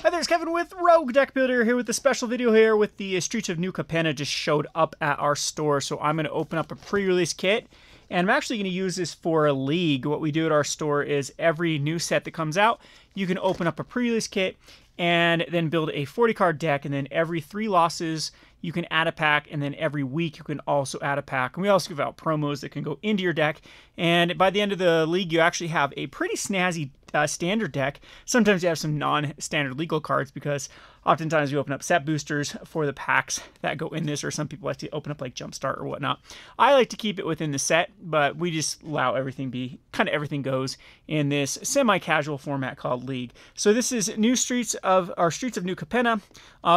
Hi, there's Kevin with Rogue Deck Builder here with a special video here with the Streets of New Capenna just showed up at our store. So I'm going to open up a pre-release kit, and I'm actually going to use this for a league. What we do at our store is every new set that comes out, you can open up a pre-release kit and then build a 40-card deck, and then every 3 losses you can add a pack, and then every week you can also add a pack. And we also give out promos that can go into your deck, and by the end of the league you actually have a pretty snazzy standard deck. Sometimes you have some non-standard legal cards because oftentimes we open up set boosters for the packs that go in this, or some people like to open up like Jumpstart or whatnot. I like to keep it within the set, but we just allow everything be, kind of everything goes in this semi-casual format called League. So this is Streets of New Capenna.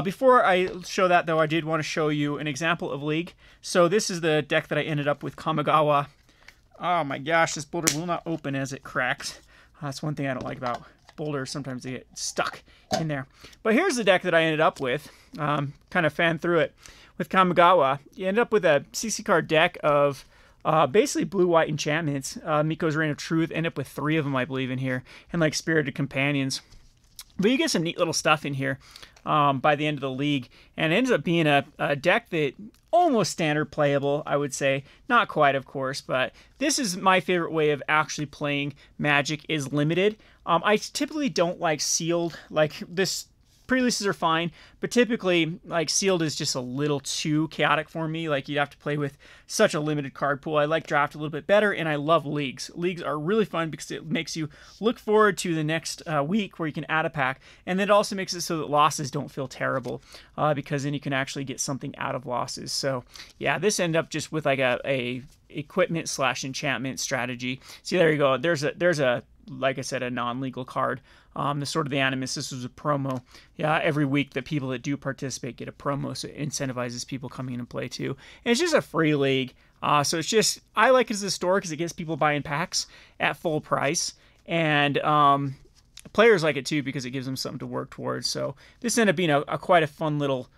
Before I show that though, I did want to show you an example of League. So this is the deck that I ended up with Kamigawa. Oh my gosh, this boulder will not open as it cracks. That's one thing I don't like about boulders. Sometimes they get stuck in there. But here's the deck that I ended up with. Kind of fan through it with Kamigawa. You end up with a CC card deck of basically blue-white enchantments. Miko's Reign of Truth. End up with 3 of them, I believe, in here. And like Spirited Companions. But you get some neat little stuff in here by the end of the league. And it ends up being a deck that almost standard playable, I would say. Not quite, of course, but this is my favorite way of actually playing Magic is limited. I typically don't like sealed. Like this, pre-releases are fine, but typically like sealed is just a little too chaotic for me. Like you'd have to play with such a limited card pool. I like draft a little bit better, and I love leagues. Leagues are really fun because it makes you look forward to the next week where you can add a pack, and then it also makes it so that losses don't feel terrible because then you can actually get something out of losses. So yeah, this ended up just with like a equipment / enchantment strategy. See, there you go. There's a like I said, a non-legal card. The Sword of the Animus, this was a promo. Yeah, every week the people that do participate get a promo, so it incentivizes people coming in and play too. And it's just a free league. So it's just, I like it as a store because it gets people buying packs at full price. And players like it too because it gives them something to work towards. So this ended up being a quite a fun little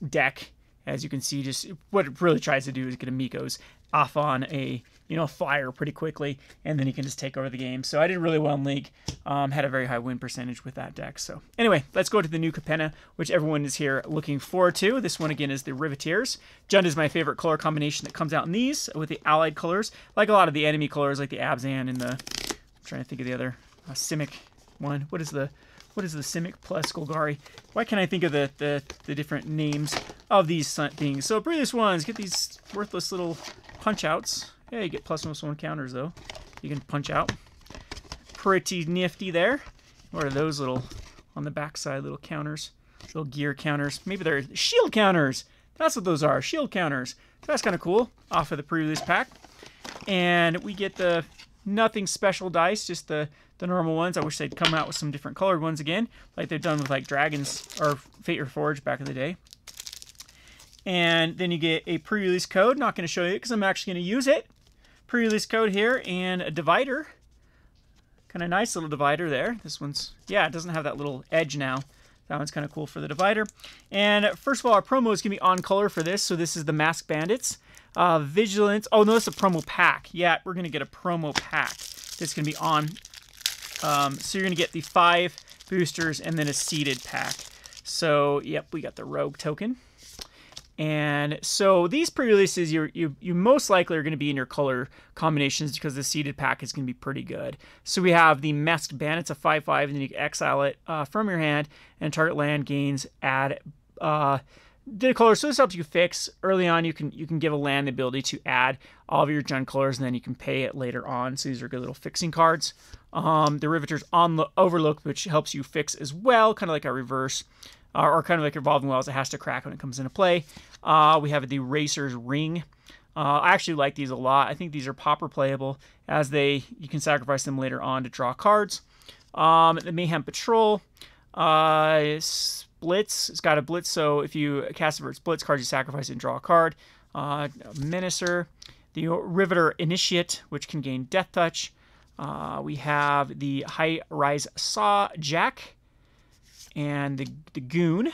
deck. As you can see, just what it really tries to do is get a Miko's off on a flyer pretty quickly, and then he can just take over the game. So I did really well in League, had a very high win percentage with that deck. So anyway, let's go to the new Capenna, which everyone is here looking forward to. This one again is the Riveteers. Jund is my favorite color combination that comes out in these with the allied colors, like a lot of the enemy colors, like the Abzan and the, I'm trying to think of the other Simic one. What is the Simic plus Golgari? Why can't I think of the different names of these things? So previous ones, get these worthless little punch-outs. Yeah, you get +1/+1 counters, though. You can punch out. Pretty nifty there. What are those little, on the backside, little counters? Little gear counters. Maybe they're shield counters. That's what those are, shield counters. That's kind of cool, off of the pre-release pack. And we get the nothing special dice, just the normal ones. I wish they'd come out with some different colored ones again, like they've done with like Dragons or Fate Reforged back in the day. And then you get a pre-release code. Not going to show you because I'm actually going to use it. Pre-release code here and a divider. Kind of nice little divider there. This one's, yeah, it doesn't have that little edge now. That one's kind of cool for the divider. And first of all, our promo is going to be on color for this. So this is the Masked Bandits. Vigilance. Oh, no, it's a promo pack. Yeah, we're going to get a promo pack. That's going to be on. So you're going to get the 5 boosters and then a seeded pack. So, yep, we got the Rogue token. And so these pre-releases, you most likely are going to be in your color combinations because the seeded pack is going to be pretty good. So we have the Masked Bandits, a 5/5, and then you can exile it from your hand, and target land gains add the color. So this helps you fix early on. You can give a land the ability to add all of your Jund colors, and then you can pay it later on. So these are good little fixing cards. The Riveters on the Overlook, which helps you fix as well, kind of like a reverse. Or kind of like Revolving Wells, it has to crack when it comes into play. We have the Racer's Ring. I actually like these a lot. I think these are popper playable, as you can sacrifice them later on to draw cards. The Mayhem Patrol splits. It's got a blitz, so if you cast it for its blitz cards, you sacrifice it and draw a card. Menacer. The Riveter Initiate, which can gain Death Touch. We have the High Rise Saw Jack. And the Goon,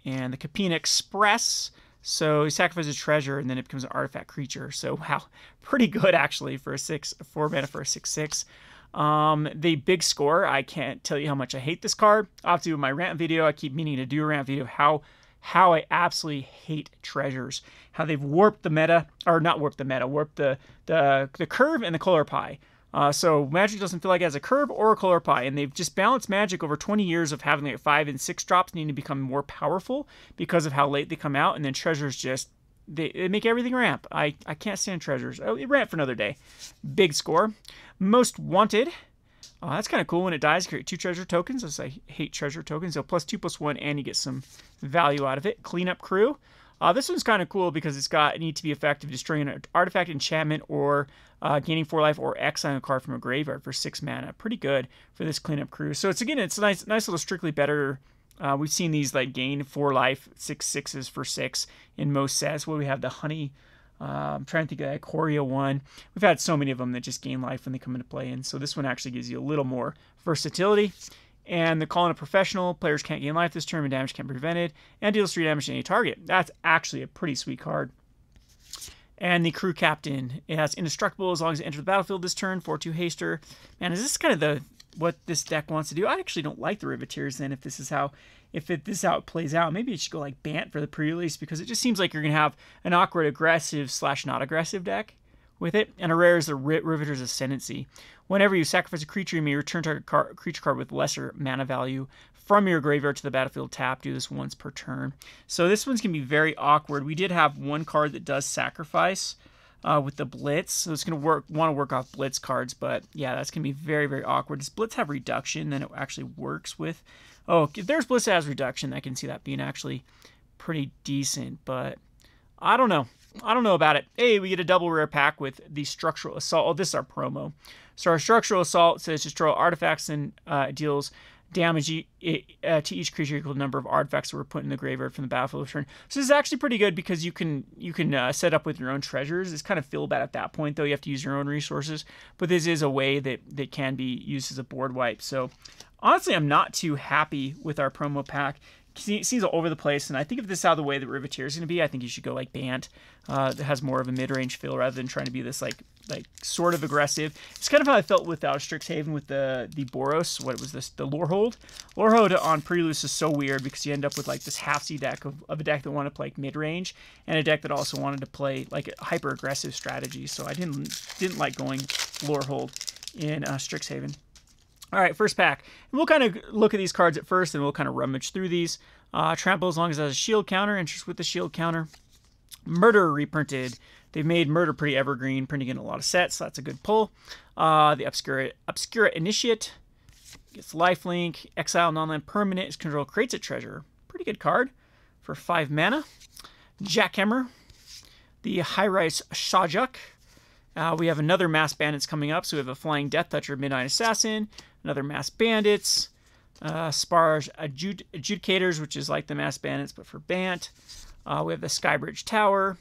and the Capenna Express. So he sacrifices treasure, and then it becomes an artifact creature. So wow, pretty good actually for a 4 mana for a 6/6. The big score, I can't tell you how much I hate this card. I'll have to do my rant video. I keep meaning to do a rant video of how I absolutely hate treasures. How they've warped the meta, or not warped the meta, warped the curve and the color pie. So Magic doesn't feel like it has a curve or a color pie, and they've just balanced Magic over 20 years of having like 5 and 6 drops needing to become more powerful because of how late they come out, and then treasures just they make everything ramp. I can't stand treasures. Oh, it ramp for another day. Big score. Most wanted. That's kind of cool. When it dies, create 2 treasure tokens. As I hate treasure tokens. So +2/+1, and you get some value out of it. Cleanup crew. This one's kind of cool because it's got a need to be effective, destroying an artifact, enchantment, or gaining 4 life, or exiling a card from a graveyard for 6 mana. Pretty good for this cleanup crew. So it's a nice little strictly better. We've seen these like gain 4 life, 6/6s for 6 in most sets. Well, we have the honey. I'm trying to think of that Coria one. We've had so many of them that just gain life when they come into play, and so this one actually gives you a little more versatility. And the calling a professional, players can't gain life this turn, and damage can't be prevented, and deals 3 damage to any target. That's actually a pretty sweet card. And the crew captain, it has indestructible as long as it enters the battlefield this turn. 4/2 haster. Man, is this kind of what this deck wants to do? I actually don't like the Riveteers then. If this is how it plays out, maybe it should go like Bant for the pre-release, because it just seems like you're gonna have an awkward aggressive / not aggressive deck with it. And a rare is the Riveter's Ascendancy. Whenever you sacrifice a creature, you may return target creature card with lesser mana value from your graveyard to the battlefield tap. Do this once per turn. So this one's gonna be very awkward. We did have one card that does sacrifice with the Blitz, so it's going to want to work off Blitz cards, but yeah, that's going to be very, very awkward. Does Blitz have reduction? Then it actually works with... Oh, if there's Blitz that has reduction, I can see that being actually pretty decent, but I don't know. I don't know about it. Hey, we get a double rare pack with the Structural Assault. Oh, this is our promo. So our Structural Assault says destroy artifacts and deals damage to each creature equal to the number of artifacts that were put in the graveyard from the battlefield turn. So this is actually pretty good because you can set up with your own treasures. It's kind of feel bad at that point, though. You have to use your own resources. But this is a way that can be used as a board wipe. So honestly, I'm not too happy with our promo pack. It seems all over the place, and I think if this is how the way that Riveteer is going to be, I think you should go like Bant. That has more of a mid-range feel rather than trying to be this like sort of aggressive. It's kind of how I felt with Strixhaven with the Boros. What was this? The Lorehold. Lorehold on pre-release is so weird because you end up with like this half-C deck of a deck that wanted to play like mid-range, and a deck that also wanted to play like a hyper-aggressive strategy. So I didn't like going Lorehold in Strixhaven. All right, first pack. And we'll kind of look at these cards at first, and we'll kind of rummage through these. Trample as long as it has a shield counter. Interest with the shield counter. Murder reprinted. They've made Murder pretty evergreen, printing in a lot of sets, so that's a good pull. The Obscura Initiate gets lifelink. Exile non-land permanent. Its control creates a treasure. Pretty good card for 5 mana. Jackhammer. The High-Rise Shawjuk. We have another Mass Bandits coming up, so we have a Flying Death Toucher, Midnight Assassin, another Mass Bandits, Sparge Adjudicators, which is like the Mass Bandits, but for Bant. We have the Skybridge Tower,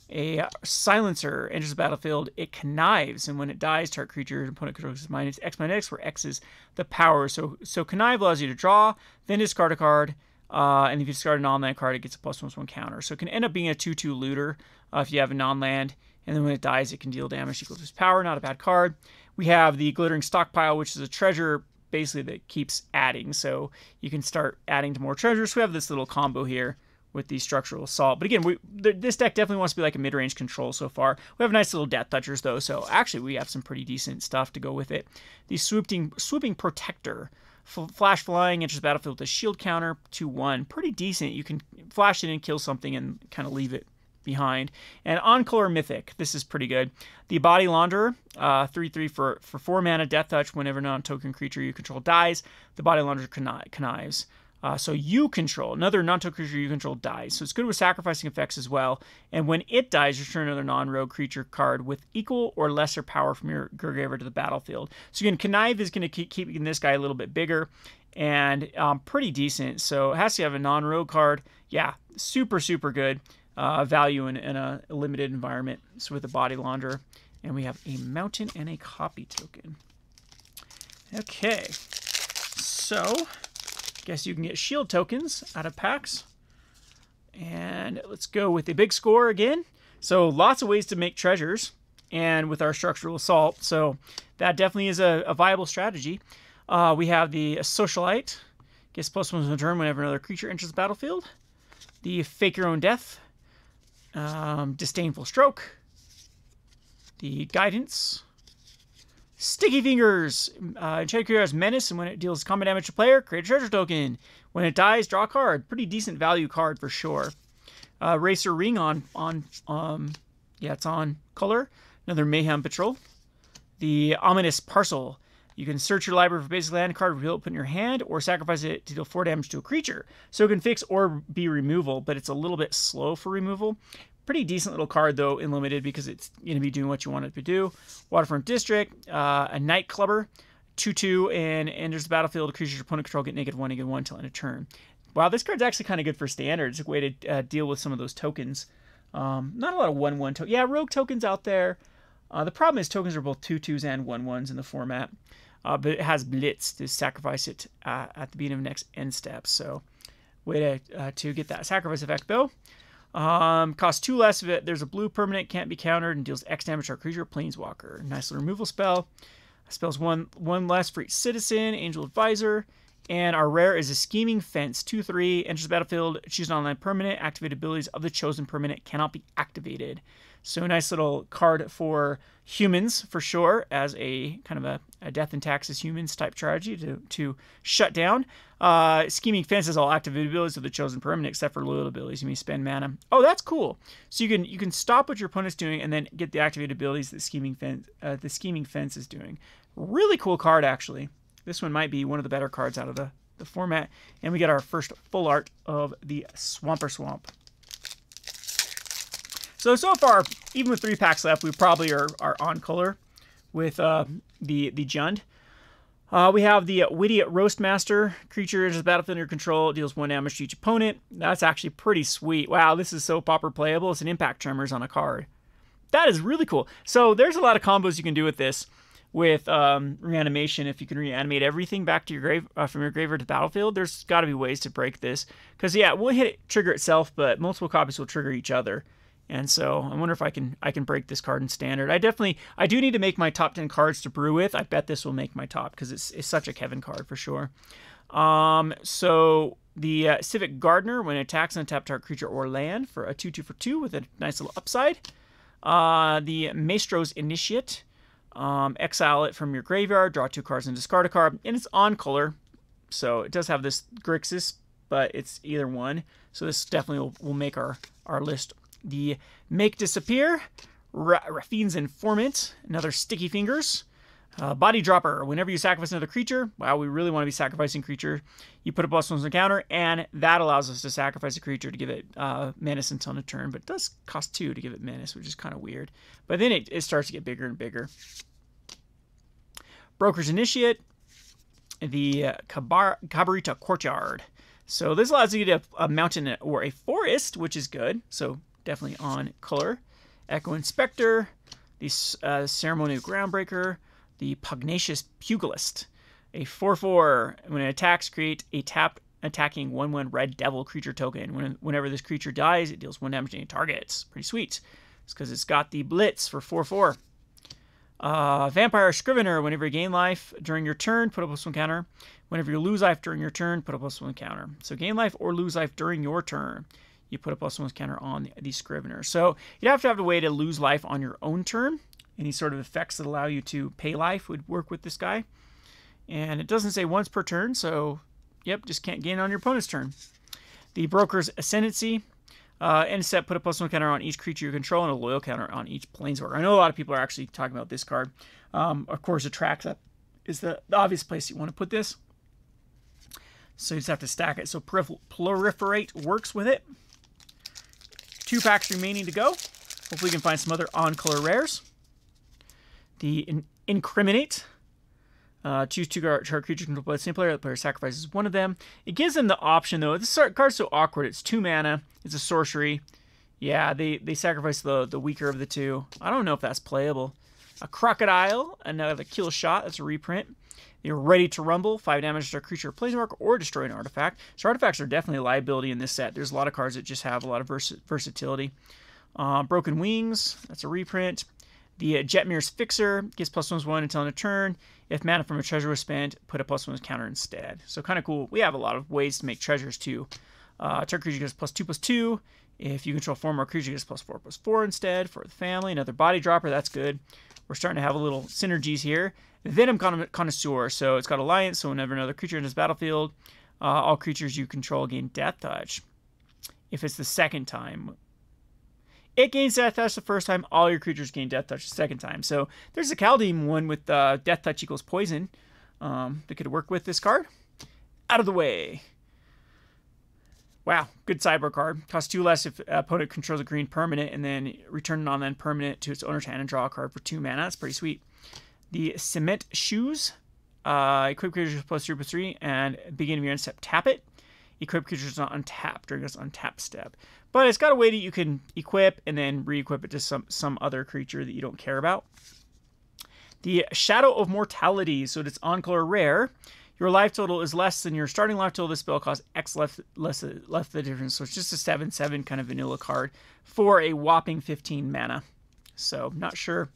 a Silencer, enters the battlefield, it connives, and when it dies, target creature opponent controls minus X, where X is the power. So connive allows you to draw, then discard a card, and if you discard a non-land card, it gets a +1/+1 counter. So it can end up being a 2/2 looter if you have a non-land. And then when it dies, it can deal damage equal to its power. Not a bad card. We have the Glittering Stockpile, which is a treasure basically that keeps adding. So you can start adding to more treasures. So we have this little combo here with the Structural Assault. But again, this deck definitely wants to be like a mid-range control so far. We have nice little Death Touchers, though. So actually, we have some pretty decent stuff to go with it. The Swooping Protector. Flash flying, enters the battlefield with a shield counter, 2/1. Pretty decent. You can flash it and kill something and kind of leave it behind. And Encore Mythic, this is pretty good. The Body Launderer, 3/3 for 4 mana, Death Touch. Whenever non-token creature you control dies, the Body Launderer connives. So you control, another non-token creature you control dies. So it's good with sacrificing effects as well. And when it dies, return another non-rogue creature card with equal or lesser power from your graveyard to the battlefield. So again, connive is going to keep this guy a little bit bigger and pretty decent. So it has to have a non-rogue card. Yeah, super, super good. Value in a limited environment. So with the Body Launderer, and we have a Mountain and a Copy token. Okay, so guess you can get shield tokens out of packs, and let's go with the big score again. So lots of ways to make treasures, and with our structural assault. So that definitely is a viable strategy. We have the Socialite. Gets +1 on turn whenever another creature enters the battlefield. The Fake Your Own Death. Disdainful Stroke. The Guidance. Sticky Fingers. Enchanted creature has Menace, and when it deals combat damage to player, create a treasure token. When it dies, draw a card. Pretty decent value card for sure. Racer Ring it's on color. Another Mayhem Patrol. The Ominous Parcel. You can search your library for basic land card, reveal it, put in your hand, or sacrifice it to deal 4 damage to a creature. So it can fix or be removal, but it's a little bit slow for removal. Pretty decent little card, though, in limited, because it's going to be doing what you want it to do. Waterfront District, a Night Clubber, 2/2, and enters the battlefield. Creatures your opponent control get -1/-1 until end of turn. Wow, this card's actually kind of good for standard. It's a way to deal with some of those tokens. Not a lot of 1/1 tokens. Yeah, rogue tokens out there. The problem is tokens are both 2/2s and 1/1s in the format. But it has Blitz to sacrifice it at the beginning of the next end step. So, way to get that sacrifice effect, though. Costs 2 less of it. There's a blue permanent, can't be countered, and deals X damage to our creature, Planeswalker. Nice little removal spell. Spells one less for each citizen, Angel Advisor. And our rare is a Scheming Fence, 2/3, enters the battlefield, choose an online permanent, activate abilities of the chosen permanent cannot be activated. So a nice little card for humans, for sure, as a kind of a Death and Taxes Humans type strategy to shut down. Scheming Fence is all activate abilities of the chosen permanent, except for loyal abilities. You may spend mana. Oh, that's cool. So you can stop what your opponent's doing and then get the activated abilities that Scheming Fence is doing. Really cool card, actually. This one might be one of the better cards out of the format. And we get our first full art of the Swamper Swamp. So far, even with 3 packs left, we probably are on color with the Jund. We have the Witty Roastmaster. Creature enters the battlefield under your control. Deals 1 damage to each opponent. That's actually pretty sweet. Wow, this is so pauper playable. It's an Impact Tremors on a card. That is really cool. So there's a lot of combos you can do with this. With reanimation, if you can reanimate everything back to your grave from your graveyard to the battlefield, there's got to be ways to break this. Because yeah, we'll hit it, trigger itself, but multiple copies will trigger each other. And so I wonder if I can break this card in standard. I do need to make my top 10 cards to brew with. I bet this will make my top because it's such a Kevin card for sure. So the Civic Gardener, when it attacks an untap target creature or land for a 2/2 for 2 with a nice little upside. The Maestro's Initiate. Exile it from your graveyard, draw 2 cards and discard a card, and it's on color, so it does have this Grixis, but it's either one, so this definitely will make our list. The Make Disappear, Rafine's Informant, another Sticky Fingers, Body Dropper, whenever you sacrifice another creature, wow, we really want to be sacrificing creature, you put a +1 on the counter, and that allows us to sacrifice a creature to give it Menace until end of turn, but it does cost 2 to give it Menace, which is kind of weird. But then it starts to get bigger and bigger. Broker's Initiate, the Cabarita Courtyard. So this allows you to get a mountain or a forest, which is good, so definitely on color. Echo Inspector, the Ceremonial Groundbreaker, the Pugnacious Pugilist, a 4/4. When it attacks, create a tap attacking 1/1 Red Devil creature token. Whenever this creature dies, it deals 1 damage to any target. It's pretty sweet. It's because it's got the Blitz for 4/4. Vampire Scrivener. Whenever you gain life during your turn, put a +1 counter. Whenever you lose life during your turn, put a +1 counter. So gain life or lose life during your turn, you put a +1 counter on the Scrivener. So you have to have a way to lose life on your own turn. Any sort of effects that allow you to pay life would work with this guy. And it doesn't say once per turn, so yep, just can't gain on your opponent's turn. The Broker's Ascendancy. End step, put a +1 counter on each creature you control and a loyal counter on each Planeswalker. I know a lot of people are actually talking about this card. Of course, Atraxa is the obvious place you want to put this. So you just have to stack it. So Proliferate works with it. 2 packs remaining to go. Hopefully we can find some other on-color rares. The Incriminate. Choose 2 target creatures controlled by the same player. The player sacrifices 1 of them. It gives them the option, though. This card's so awkward. It's 2 mana. It's a sorcery. Yeah, they sacrifice the weaker of the 2. I don't know if that's playable. A Crocodile, another Kill Shot. That's a reprint. You're Ready to Rumble. 5 damage to a creature or Planeswalker or destroy an artifact. So artifacts are definitely a liability in this set. There's a lot of cards that just have a lot of versatility. Broken Wings. That's a reprint. The Jetmir's Fixer gives +1/+1 until end of turn. If mana from a treasure was spent, put a +1 counter instead. So kind of cool. We have a lot of ways to make treasures too. Target creature gets +2/+2. If you control 4 more creatures, it gets +4/+4 instead for the family. Another body dropper, that's good. We're starting to have a little synergies here. Venom Connoisseur, so it's got Alliance, so whenever another creature enters battlefield, all creatures you control gain Death Touch. If it's the second time, it gains Death Touch the first time, all your creatures gain Death Touch the second time. So there's a Chaldean one with Death Touch equals poison that could work with this card. Out of the way. Wow, good sideboard card. Costs 2 less if opponent controls a green permanent, and then return an on-land permanent to its owner's hand and draw a card for 2 mana. That's pretty sweet. The Cement Shoes. Equip creatures +3/+3, and beginning of your end step, tap it. Equip creatures not untapped during this untap step. But it's got a way that you can equip and then re-equip it to some other creature that you don't care about. The Shadow of Mortality. So it's on-color rare. Your life total is less than your starting life total. This spell costs X less the difference. So it's just a 7/7 kind of vanilla card for a whopping 15 mana. So not sure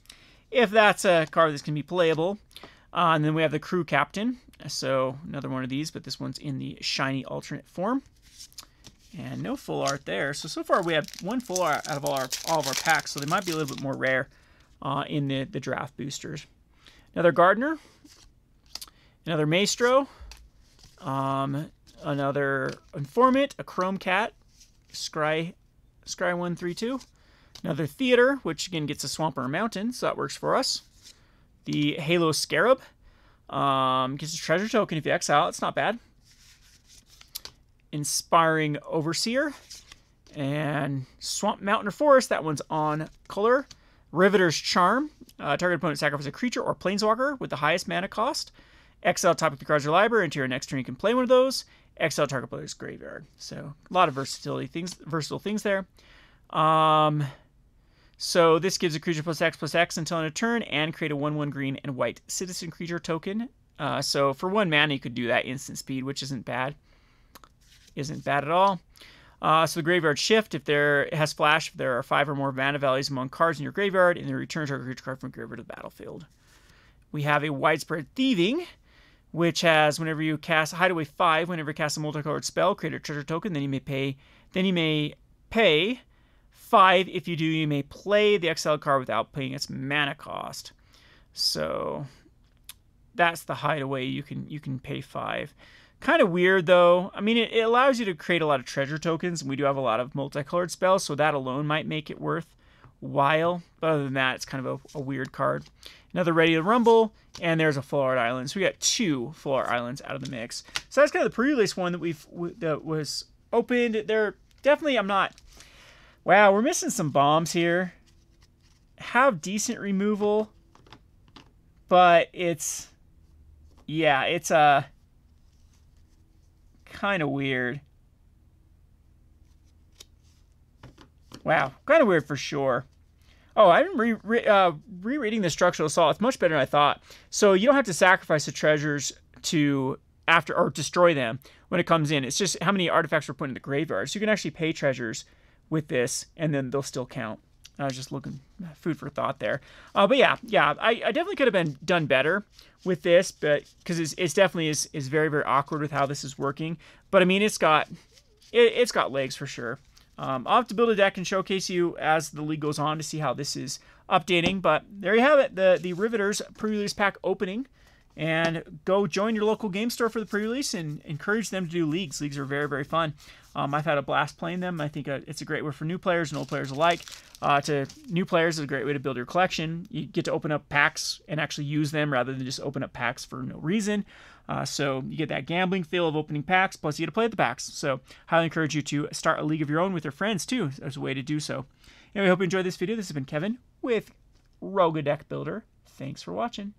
if that's a card that's going to be playable. And then we have the Crew Captain. So another one of these, but this one's in the shiny alternate form. And no full art there. So far we have 1 full art out of all of our packs. So they might be a little bit more rare in the draft boosters. Another Gardener. Another Maestro, another Informant, a Chrome Cat, Scry 132, another Theater, which again gets a Swamp or a Mountain, so that works for us. The Halo Scarab, gets a treasure token if you exile, it's not bad. Inspiring Overseer, and Swamp, Mountain, or Forest, that one's on color. Riveter's Charm, target opponent sacrifices a creature or planeswalker with the highest mana cost. Exile top of the cards of your library. Into your next turn, you can play one of those. Exile target player's graveyard. So a lot of versatile things there. So this gives a creature +X/+X until end of turn, and create a 1/1 green and white citizen creature token. So for 1 mana, you could do that instant speed, which isn't bad. Isn't bad at all. So the Graveyard Shift, it has flash if there are 5 or more mana values among cards in your graveyard, and then return target creature card from graveyard to the battlefield. We have a Widespread Thieving, which has whenever you cast Hideaway 5, whenever you cast a multicolored spell, create a treasure token. Then you may pay 5. If you do, you may play the exiled card without paying its mana cost. So that's the Hideaway. You can pay 5. Kind of weird though. I mean, it allows you to create a lot of treasure tokens, and we do have a lot of multicolored spells, so that alone might make it worthwhile. But other than that, it's kind of a weird card. Another Ready to Rumble, and there's a Full Art Island. So we got 2 Full Art Islands out of the mix. So that's kind of the pre-release one that was opened. They're definitely, wow, we're missing some bombs here. Have decent removal, but it's kind of weird. Wow, kind of weird for sure. Oh, I'm rereading the Structural Assault. It's much better than I thought. So you don't have to sacrifice the treasures to or destroy them when it comes in. It's just how many artifacts were put in the graveyard. So you can actually pay treasures with this, and then they'll still count. I was just looking, food for thought there. But yeah, I definitely could have done better with this, but because it's definitely is very, very awkward with how this is working. But I mean, it's got legs for sure. I'll have to build a deck and showcase you as the league goes on to see how this is updating. But there you have it, the Riveters pre-release pack opening. And go join your local game store for the pre-release and encourage them to do leagues. Leagues are very, very fun. I've had a blast playing them. I think it's a great way for new players and old players alike. To new players, it's a great way to build your collection. You get to open up packs and actually use them rather than just open up packs for no reason. So you get that gambling feel of opening packs, plus you get to play with the packs. So highly encourage you to start a league of your own with your friends too, as a way to do so. Anyway, I hope you enjoyed this video. This has been Kevin with Rogue Deck Builder. Thanks for watching.